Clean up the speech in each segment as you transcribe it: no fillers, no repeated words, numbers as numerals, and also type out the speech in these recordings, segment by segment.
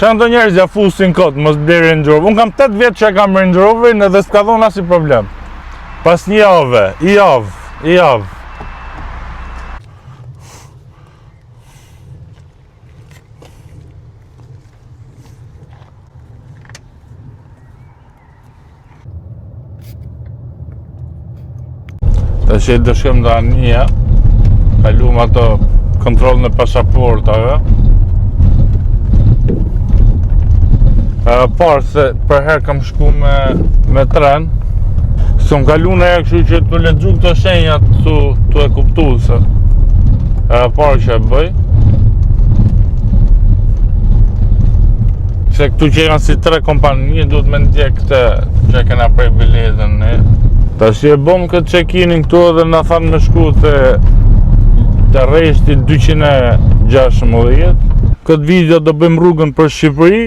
Që në të njerëz ja fusin kot, mos bli Range Rover. Unë kam 8 vjetë që e kam Range Roverin edhe s'ka dhona si problem. Pas një jave, i javë. Të që i dëshkëm dhe anija, kalum ato kontrolën e pasaportave. Parë se për herë kam shku me tren. S'kom kalu në herë kështu që të lexu këto shenjat tu e kuptu se parë që e bëj. Se këtu që janë si 3 kompani, duhet me ndjek këtë që e kena prej biletën ne. Tash e bom këtë check-in këtu edhe na thanë me shku të rreshti 216. Këtë video do bëjmë rrugën për Shqipëri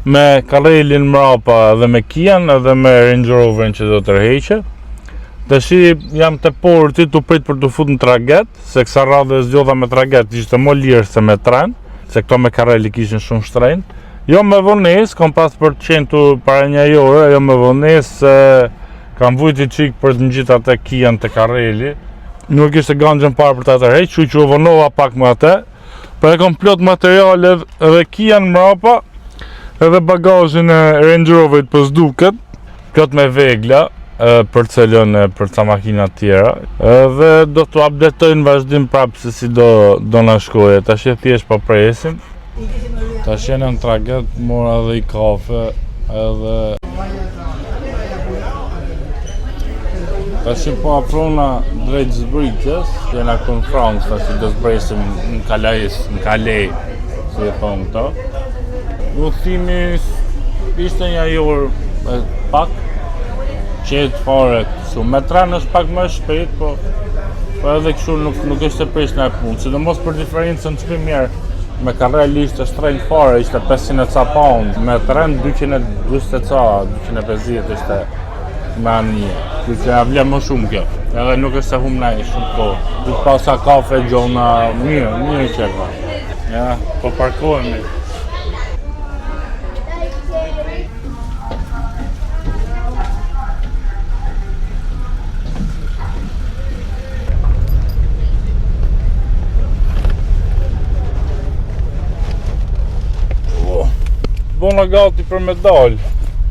me Karelin mrapa dhe me Kian edhe me Range Roverin që do të rheqe. Tash jam te porti tu prit për të fut në traget, se kësa radhë zgjodha me traget ishte më lirë se me tren, se këto me Kareli kishin shumë shtrenjtë. Jo me vonesë, kam pas për të qenë tu para një ore, jo me vonesë se kam vujti qik për të ngjit atë Kian të Kareli. Nuk ishte ganxhen parë për ta tërheq, kështu që u vonova pak më atë. Për e kom plot materiale edhe Kian mrapa, edhe bagazhin e Range Roverit për s'duket, plot me vegla, për celën e për ca makina tjera. Edhe do të updatojnë vazhdim prapë se si do na shkoje. Tash e thjesht po presim. Tash jena në traget, mora edhe i kafe, edhe tash po aprona drejt zbritjes, jena këtu në Francë, tash do zbresim në Calais, si e thonë këto. Udhëtimi ishte një orë pak, qetë fare kështu. Me tren është pak më shpejt, po edhe kështu nuk është e prish në e punë. Sidomos për diferencën që mirë, me Kareli ishte shtrenjtë fare, ishte 500 ca pound, me tren 220 ca, 250 ishte me anije. Kështu që ja vle më shumë kjo. Edhe nuk është se hum nej shumë kohë. Du të pasa kafe gjona, mirë qeka. Ja, po parkohemi. Bona gati për me dal,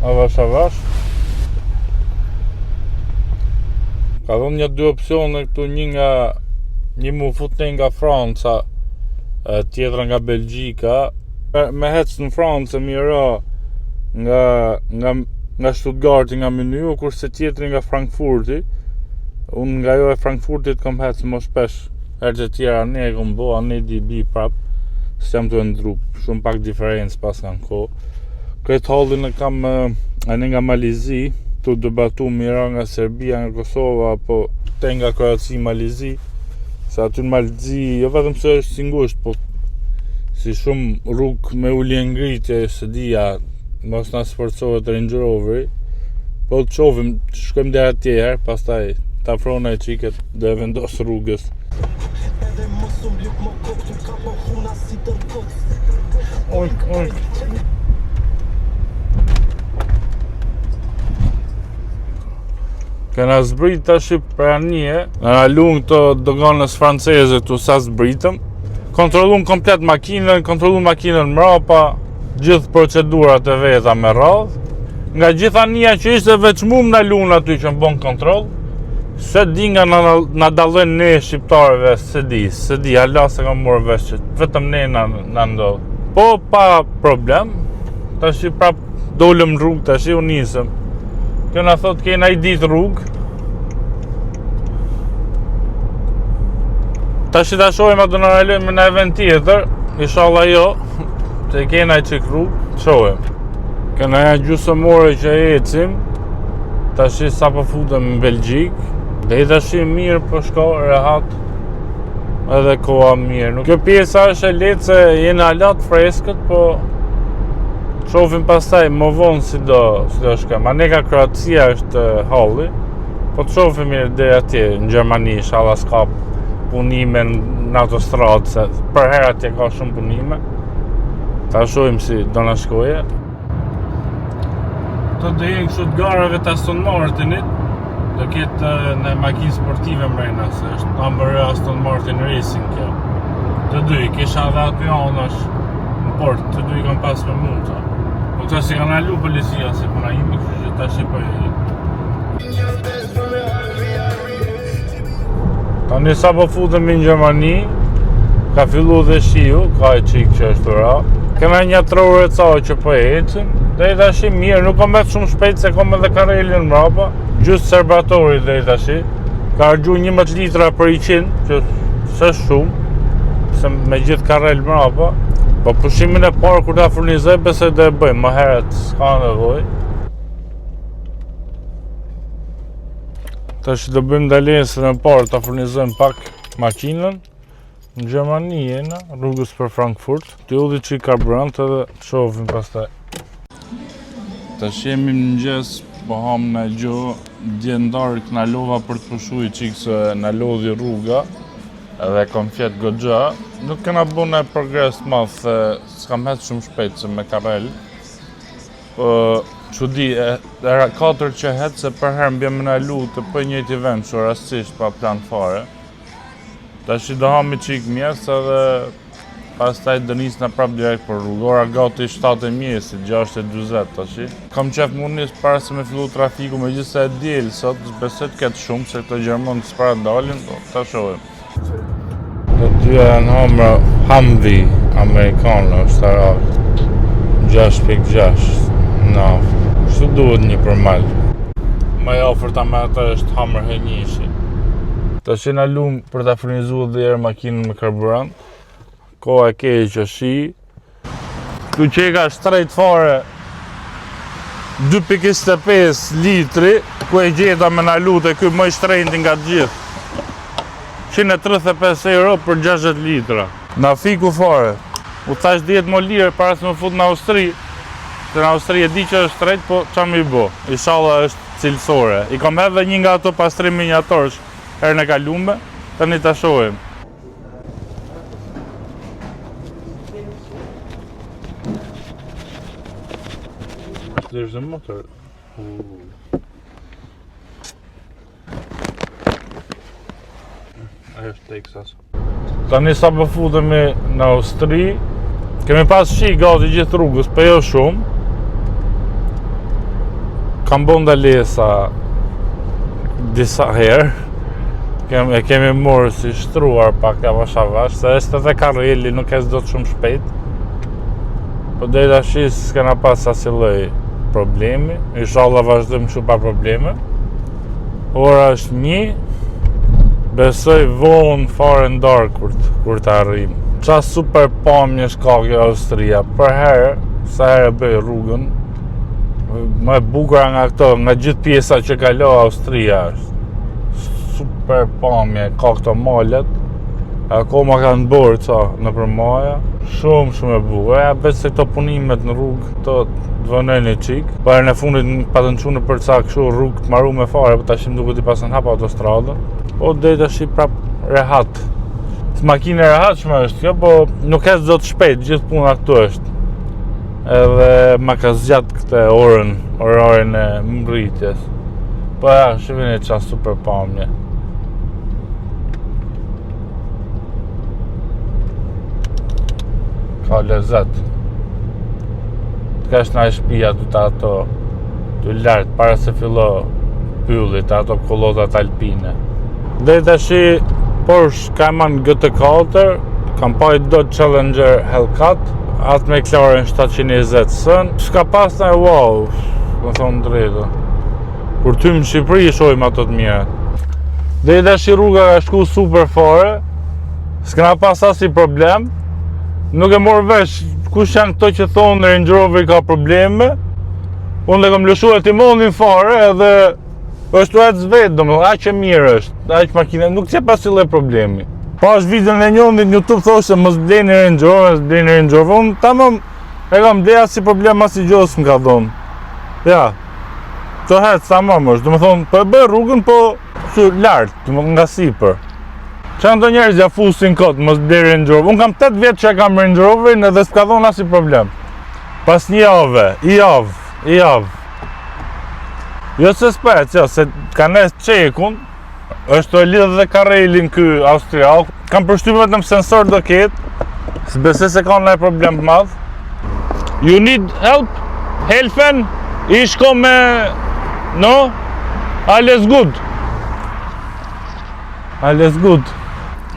avash. Ka dhënë një 2 opsione këtu, një mu futne nga Franca, tjetra nga Belgjika. Me hec në Francë mi ra nga Stuttgarti nga Menu, kurse tjetri nga Frankfurti. Unë nga jo e Frankfurtit kam hec më shpesh, herë tjera ne kom bo, ne di bi prap. Së jam të ndru, shumë pak diferencë pas kanë ko. Këtë hallin e kam nga Malizi, tu debatu mira nga Serbia, nga Kosova, apo te nga Kroaci, Malizi. Se aty në Malizi, jo vetëm se është si ngusht, po si shumë rrugë me ullje ngritje, se dija, mos na sforcohet Range Roveri. Po të qovim, shkojmë dhe atjeher, pastaj ta afrona e qiket dhe vendos rrugës. Ojk. Kena zbrit tash për anije, në alun këto doganës franceze këtu sa zbritëm. Kontrollum komplet makinën, mrapa, gjithë procedurat e veta me radhë. Nga gjitha anija që ishte veç mum në alun aty që më bon kontroll. Se di nga na dallojnë ne shqiptarëve, se di, hala se kam morë vesh që vetëm ne na ndodh. Po pa problem, tash prap dolëm në rrugë, tash u nisëm. Kjo na thot kena i ditë rrugë. Tash ta shohim atë në realim në event tjetër, inshallah jo, se kena i qik rrugë, shohim. Kena ja gjusëmore që ecim, tash sa po futëm në Belgjik. Dhe i tash mirë po shko, rehat, edhe koha mirë. Kjo pjesa është e letë se jene alat freskët, po shofim pastaj më vonë si do shkëm. Aneka Kroacia është halli, po të shofim mirë dhe atje në Gjermani, inshallah s'ka punime në autostradë, se për herë atje ka shumë punime. Ta shohim si do na shkoje. Të do jenë kështu të garave të Aston Martinit. Do ketë në makinë sportive mbrenda, se është ambër Aston Martin Racing kjo. Të dy, kisha dhe aty anash në port, të dy kam pas me muta. Po këta si kanë alu policia, se puna ime kështu që ta shqipoj. Tani sa po futemi në Gjermani, ka fillu dhe shiu, ka e qik që është ura. Kena një 3 ore ca që po ecim, dhe i tashi mirë, nuk kom vetë shumë shpejt se kom edhe karelin mrapa. Gjustë serbatori dhe i tashi, ka argju 11 litra për 100, që së shumë, se me gjithë karel mrapa. Po pushimin e parë kur ta furnizoj, besoj dhe e bëjmë, më heret s'ka nevoj. Tash do bëjmë dalesën e parë, ta furnizojmë pak makinën. Në Gjermani jena, rrugës për Frankfurt. Të udhë që i karburant edhe shohim pastaj. Tash jemi në mëngjes, po ham në gjo, djendarë këna lova për të pushu i qikë se në lodhi rruga. Edhe kom fjetë gogja. Nuk kena bu në progres madh, se s'kam hetë shumë shpejt se me karel. Që di, era 4 që hetë se për herë mbjem në lu të për njëti vend që rastisht pa plan fare. Tash i do hami qik mjesë edhe pas taj do nis në prap direkt për rrugë. Ora gati 7 mjesit, 6:40 tash. Kam qef mu nis para se me fillu trafiku, me gjithë se e djelë sot, besoj të ketë shumë, se këto Gjermon të s'para dalin, ta shohim. Të dyja janë hamra Humvee amerikanë, është aravë. 6.6 nafë. Shtu duhet një përmal. Ma e oferta me ata është Hummer Henishi. Tash jena lumë për ta furnizuar dhe herë makinën me karburant. Koha e keq është shi. Këtu qeka shtrejt fare 2.25 litri, ku e gjeta me na lute ky më i shtrejti nga gjithë. 135 euro për 60 litra. Na fiku fare. U thash 10 më lirë para se më fut në Austri. Se në Austri e di që është shtrejt, po qa mi bo? Inshallah është cilësore. I kam edhe një nga ato pastrim miniatorsh herën e kalume, tani ta shohim. There's a motor. Ajo është Texas. Tani sa po futemi në Austri, kemi pas shi gati gjithë rrugës, po jo shumë. Kam bon dalesa disa herë. Kemi morë si shtruar pak avash avash, se është edhe karreli, nuk e s'do të shumë shpejt. Po deri tash s'kena pas asnjë lloj problemi, inshallah vazhdojmë kështu pa probleme. Ora është 1, besoj vonë fare ndarë kur të arrim. Qa super pamje shka kjo Austria, për herë, sa herë bëj rrugën, më e bukur nga këto, nga gjithë pjesa që kalo Austria është. Super pamje, ka këto malet, akoma kanë bërë ca nëpër maja, shumë e bukur. Ja vetë se këto punimet në rrugë, këto të vënojnë e qik. Po herën e fundit patën çunë për ca kështu rrugë të marrume fare, po tash duket i pasën hap autostradën. Po deri tash prap rehat. Makinë e rehatshme është kjo, po nuk e zot shpejt, gjithë puna këtu është. Edhe ma ka zgjat këtë orarin e mbritjes. Po ja, shivini qa super pamje. Ka lezet. Të kesh nga shtëpia të ato të lartë, para se fillo pylli, të ato kollotat alpine. Dhe tashi Porsche Cayman GT4, kam pa i Dodge Challenger Hellcat, atë me McLaren 720S, s'ka pas në wow, më thonë drejtë. Kur ty në Shqipëri shojmë ato të mire. Dhe i tashi rruga ka shku super fare, s'kena pas asnjë problem. Nuk e morë vesh kush janë këto që thonë Range Rover ka probleme. Unë dhe kam lëshu e timonin fare edhe është vetë vetë, domethënë aq e mirë është, aq makina, nuk që pas lloj problemi. Pas videon e njëndit në YouTube thoshte mos bleni Range Rover, unë tamam e kam bleja si problem as i gjos më ka thonë. Ja, të hetë tamam është, domethënë po e bëj rrugën po që lartë, domethënë nga sipër. Që ndo njerëz ja fusin kot, mos bler Range Rover. Unë kam 8 vjetë që kam Range Roverin edhe s'ka dhonë asnjë problem. Pas një jave, i javë. Jo se s'pec, jo, se ka nes qekun, është e lidhë dhe karelin ky austriak. Kam përshtypjen vetëm sensor do ketë, s'besoj se ka ndonjë problem të madh. You need help? Helfen? Ich komme... No? Alles gut. Alles gut.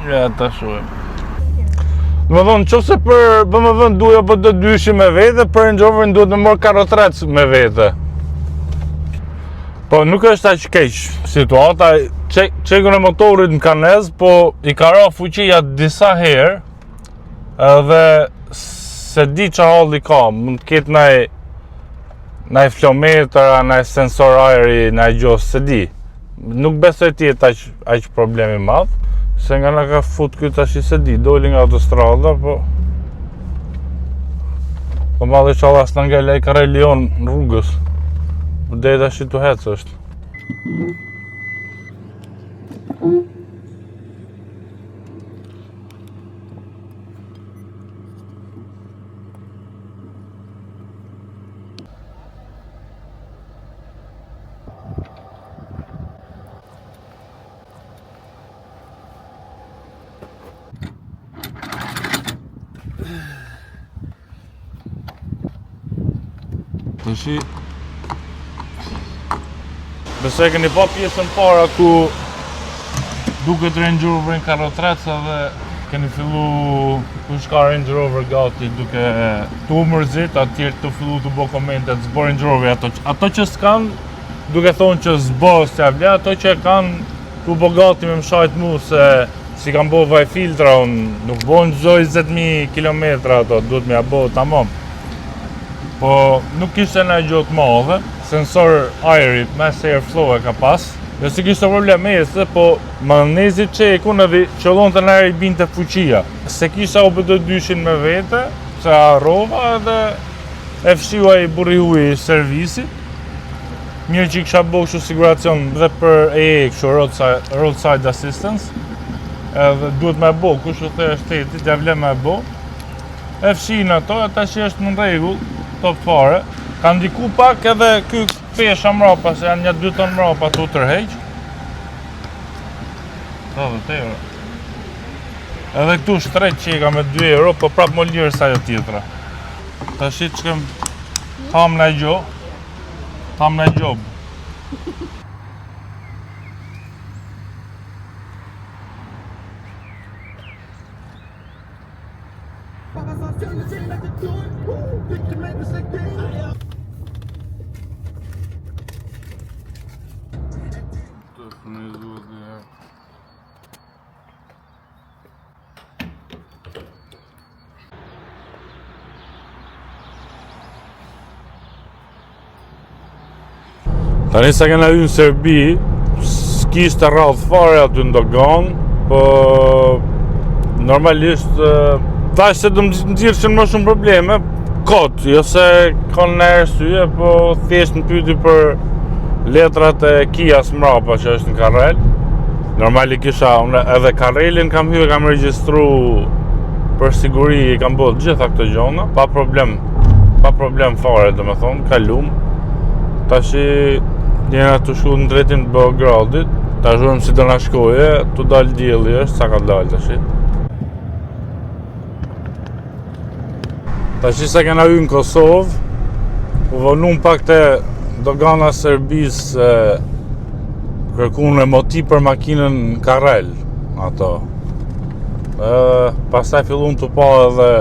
Ja, ta shohim. Më thonë, qose për BMW duhet apo do dyshim me vete, për Range Roverin duhet me morë karrotrec me vete. Po nuk është aq keq situata, çekun e motorit në kanez, po i ka ra fuqia disa herë, edhe se di çfarë halli ka, mund të ketë ndaj flometra, ndaj sensor ajri, ndaj gjos, se di. Nuk besoj të jetë aq problemi madh, se nga na ka fut ky tash se di, doli nga autostrada, po malli inshallah s'na ngel ai karelion në rrugës. Dhe tash tu hec është. Tashi besoj keni pa pjesën para ku duket Range Roverin karrotrec edhe keni fillu kush ka Range Rover gati duke tu mërzit, atjerë të fillu të bo komentet zbo Range Rover, ato që s'kan duke thonë që zbo s'ja vle, ato që kanë tu bo gati me mshajt mu se si kam bo vaj filtra, unë nuk bo në gjoj 20.000 kilometra ato, duhet me ja bo tamam. Po nuk kishte në gjotë madhe, sensor ajrit, mass airflow e ka pas. Jo si kishte problem me jesë, po manezi qekun edhe qëllon të nërë i binte fuqia. Se kisha OBD2-shin me vete, se harrova edhe e fshiva i burrihui servisi. Mirë që i kisha bo kështu siguracion dhe për kështu roadside assistance. Edhe duhet me bo, kështu the shtetit, ja vle me bo. E fshin ato, ata që është në rregull, top fare. Ka ndiku pak edhe ky pesha mrapa, se janë 2 ton mrapa tu tërheq. €10. Edhe këtu shtreq që i ka me €2, po prap më lirë sa jo tjetra. Ta shi që kem tham në gjob. Tani sa kena hyrë në Serbi, s'kishte rradh fare aty në dogan, po normalisht thash se do më nxirrshin më shumë probleme, kot, jo se kanë në arsye, po thjesht më pyeti për letrat e Kias mrapa që është në karrel. Normali kisha, unë edhe karrelin kam hyrë, kam regjistru për siguri, kam bërë gjitha këto gjona, pa problem fare, domethënë, kalum. Tashi jena të shku në drejtim të Beogradit, ta zhurëm si do na shkoje, tu dal dielli është, sa ka dal tashi. Tashi sa kena hyrë në Kosovë, u vonum pak te dogana Serbis kërkun e moti për makinën në karrel, ato. Pastaj fillun të pa edhe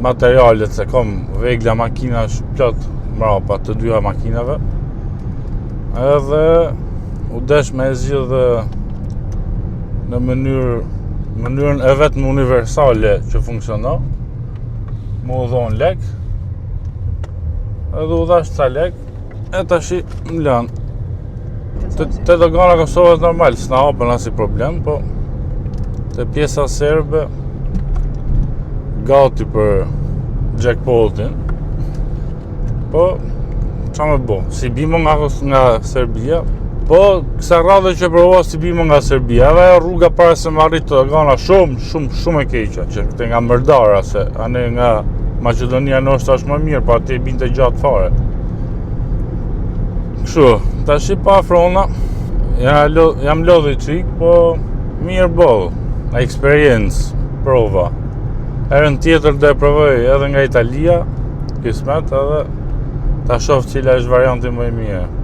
materialet, se kom vegla makina është plot mrapa të dyja makinave. Edhe u desh me e zgjidhë në mënyrën e vetëm universale që funksionon. Mu u dhon lek. Edhe u dhash ca lek. E tashi më lan. Te dogana Kosovës normal, s'na hapën asnjë problem, po te pjesa serbe gati për jackpotin. Po, qa me bo, si bimo nga Serbia, Po, kësa radhe që provova si bima nga Serbia, edhe ajo rruga para se më arrit të gana shumë e keqa, që këte nga Mërdara, se ane nga Macedonia nështë është më mirë, pa ti binte gjatë fare. Kështu, tash pa frona, jam lodhi qik, po mirë boll, experience, prova. Herën tjetër do e provoj edhe nga Italia, kismet edhe ta shoh cila është varianti më i mirë.